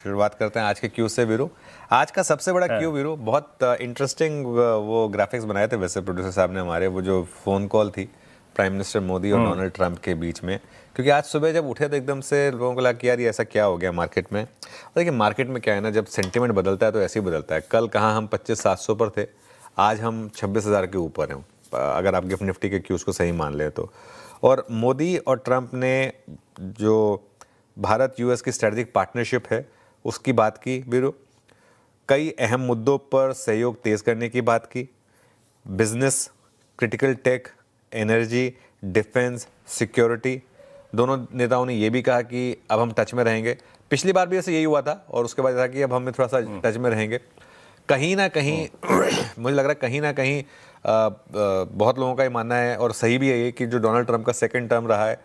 शुरुआत करते हैं आज के क्यू से वीरू। आज का सबसे बड़ा क्यू वीरू, बहुत इंटरेस्टिंग वो ग्राफिक्स बनाए थे वैसे प्रोड्यूसर साहब ने हमारे, वो जो फ़ोन कॉल थी प्राइम मिनिस्टर मोदी और डोनाल्ड ट्रंप के बीच में। क्योंकि आज सुबह जब उठे तो एकदम से लोगों को लगा कि यार ये ऐसा क्या हो गया मार्केट में। और देखिए मार्केट में क्या है ना, जब सेंटिमेंट बदलता है तो ऐसे ही बदलता है। कल कहाँ हम 25,700 पर थे, आज हम 26,000 के ऊपर हैं, अगर आप गिफ्ट निफ्टी के क्यूज़ को सही मान लें तो। और मोदी और ट्रंप ने जो भारत यूएस की स्ट्रेटेजिक पार्टनरशिप है उसकी बात की वीरू, कई अहम मुद्दों पर सहयोग तेज करने की बात की। Business, critical tech, energy, defence, security, दोनों नेताओं ने ये भी कहा कि अब हम टच में रहेंगे। पिछली बार भी ऐसे यही हुआ था और उसके बाद था कि अब हमें थोड़ा सा टच में रहेंगे। कहीं ना कहीं मुझे लग रहा है कहीं ना कहीं बहुत लोगों का ये मानना है और सही भी है ये कि जो डोनाल्ड ट्रंप का सेकंड टर्म रहा है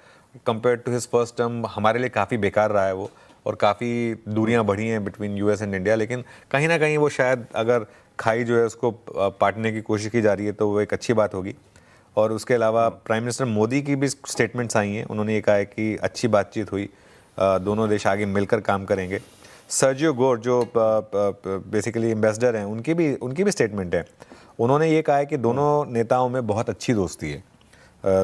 compare to his first term हमारे लिए काफ़ी बेकार रहा है वो, और काफ़ी दूरियां बढ़ी हैं बिटवीन यूएस एंड इंडिया। लेकिन कहीं ना कहीं वो शायद अगर खाई जो है उसको पाटने की कोशिश की जा रही है तो वो एक अच्छी बात होगी। और उसके अलावा प्राइम मिनिस्टर मोदी की भी स्टेटमेंट्स आई हैं, उन्होंने ये कहा है कि अच्छी बातचीत हुई, दोनों देश आगे मिलकर काम करेंगे। सर्जियो गोर जो बेसिकली एम्बेसडर हैं उनकी भी स्टेटमेंट है, उन्होंने ये कहा है कि दोनों नेताओं में बहुत अच्छी दोस्ती है,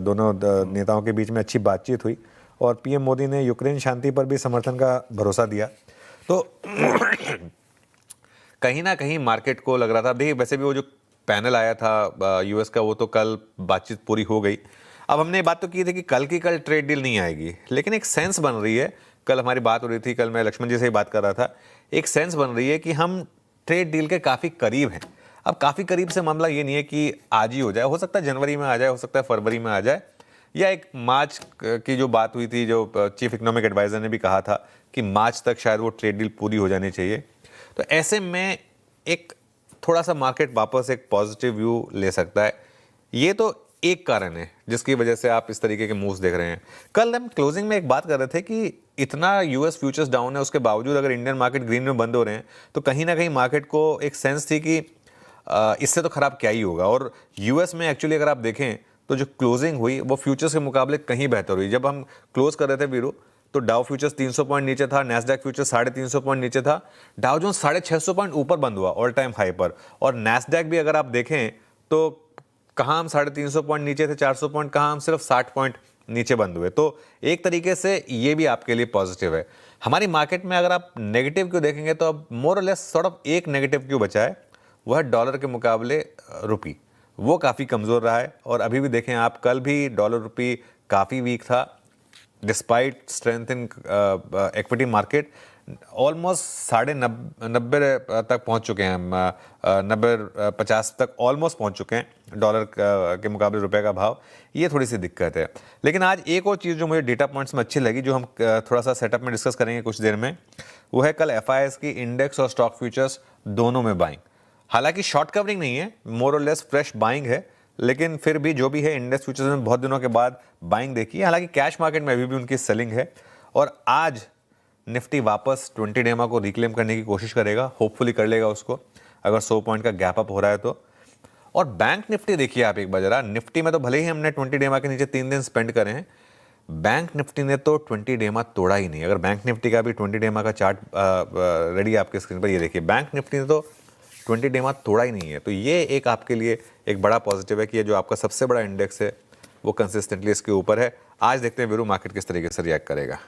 दोनों नेताओं के बीच में अच्छी बातचीत हुई। और पीएम मोदी ने यूक्रेन शांति पर भी समर्थन का भरोसा दिया। तो कहीं ना कहीं मार्केट को लग रहा था, देखिए वैसे भी वो जो पैनल आया था यूएस का वो तो कल बातचीत पूरी हो गई। अब हमने बात तो की थी कि कल की कल ट्रेड डील नहीं आएगी, लेकिन एक सेंस बन रही है, कल हमारी बात हो रही थी, कल मैं लक्ष्मण जी से ही बात कर रहा था, एक सेंस बन रही है कि हम ट्रेड डील के काफ़ी करीब हैं। अब काफ़ी करीब से मामला ये नहीं है कि आज ही हो जाए, हो सकता है जनवरी में आ जाए, हो सकता है फरवरी में आ जाए, या एक मार्च की जो बात हुई थी, जो चीफ इकोनॉमिक एडवाइजर ने भी कहा था कि मार्च तक शायद वो ट्रेड डील पूरी हो जानी चाहिए। तो ऐसे में एक थोड़ा सा मार्केट वापस एक पॉजिटिव व्यू ले सकता है। ये तो एक कारण है जिसकी वजह से आप इस तरीके के मूव्स देख रहे हैं। कल हम क्लोजिंग में एक बात कर रहे थे कि इतना यूएस फ्यूचर्स डाउन है, उसके बावजूद अगर इंडियन मार्केट ग्रीन में बंद हो रहे हैं तो कहीं ना कहीं मार्केट को एक सेंस थी कि इससे तो खराब क्या ही होगा। और यूएस में एक्चुअली अगर आप देखें तो जो क्लोजिंग हुई वो फ्यूचर्स के मुकाबले कहीं बेहतर हुई। जब हम क्लोज कर रहे थे वीरू तो डाउ फ्यूचर्स 300 पॉइंट नीचे था, नैस्डैक फ्यूचर्स 350 पॉइंट नीचे था, डाउ जोन्स 650 पॉइंट ऊपर बंद हुआ ऑल टाइम हाई पर। और नैस्डैक भी अगर आप देखें तो कहाँ हम 350 पॉइंट नीचे थे, 400 पॉइंट, कहाँ हम सिर्फ 60 पॉइंट नीचे बंद हुए। तो एक तरीके से ये भी आपके लिए पॉजिटिव है। हमारी मार्केट में अगर आप नेगेटिव क्यों देखेंगे तो अब मोर और लेस सॉर्ट ऑफ एक नेगेटिव क्यों बचा है, वह डॉलर के मुकाबले रुपी, वो काफ़ी कमज़ोर रहा है। और अभी भी देखें आप, कल भी डॉलर रुपी काफ़ी वीक था despite strength in equity market. Almost 90 तक पहुंच चुके हैं हम, 90-50 तक ऑलमोस्ट पहुंच चुके हैं डॉलर के मुकाबले रुपए का भाव। ये थोड़ी सी दिक्कत है। लेकिन आज एक और चीज़ जो मुझे डेटा पॉइंट्स में अच्छी लगी, जो हम थोड़ा सा सेटअप में डिस्कस करेंगे कुछ देर में, वो है कल एफआईआईज की इंडेक्स और स्टॉक फ्यूचर्स दोनों में बाइंग। हालांकि शॉर्ट कवरिंग नहीं है, मोर और लेस फ्रेश बाइंग है, लेकिन फिर भी जो भी है इंडेक्स फ्यूचर्स में बहुत दिनों के बाद बाइंग देखी है। हालांकि कैश मार्केट में अभी भी उनकी सेलिंग है। और आज निफ्टी वापस 20 डेमा को रिक्लेम करने की कोशिश करेगा, होपफुली कर लेगा उसको, अगर 100 पॉइंट का गैप अप हो रहा है तो। और बैंक निफ्टी देखिए आप एक बार जरा, निफ्टी में तो भले ही हमने 20 डेमा के नीचे 3 दिन स्पेंड करे हैं, बैंक निफ्टी ने तो 20 डेमा तोड़ा ही नहीं। अगर बैंक निफ्टी का भी 20 डेमा का चार्ट रेडी आपके स्क्रीन पर, ये देखिए बैंक निफ्टी ने तो 20 डेमा तोड़ा ही नहीं है। तो ये एक आपके लिए एक बड़ा पॉजिटिव है कि ये जो आपका सबसे बड़ा इंडेक्स है वो कंसिस्टेंटली इसके ऊपर है। आज देखते हैं वीरू मार्केट किस तरीके से रिएक्ट करेगा।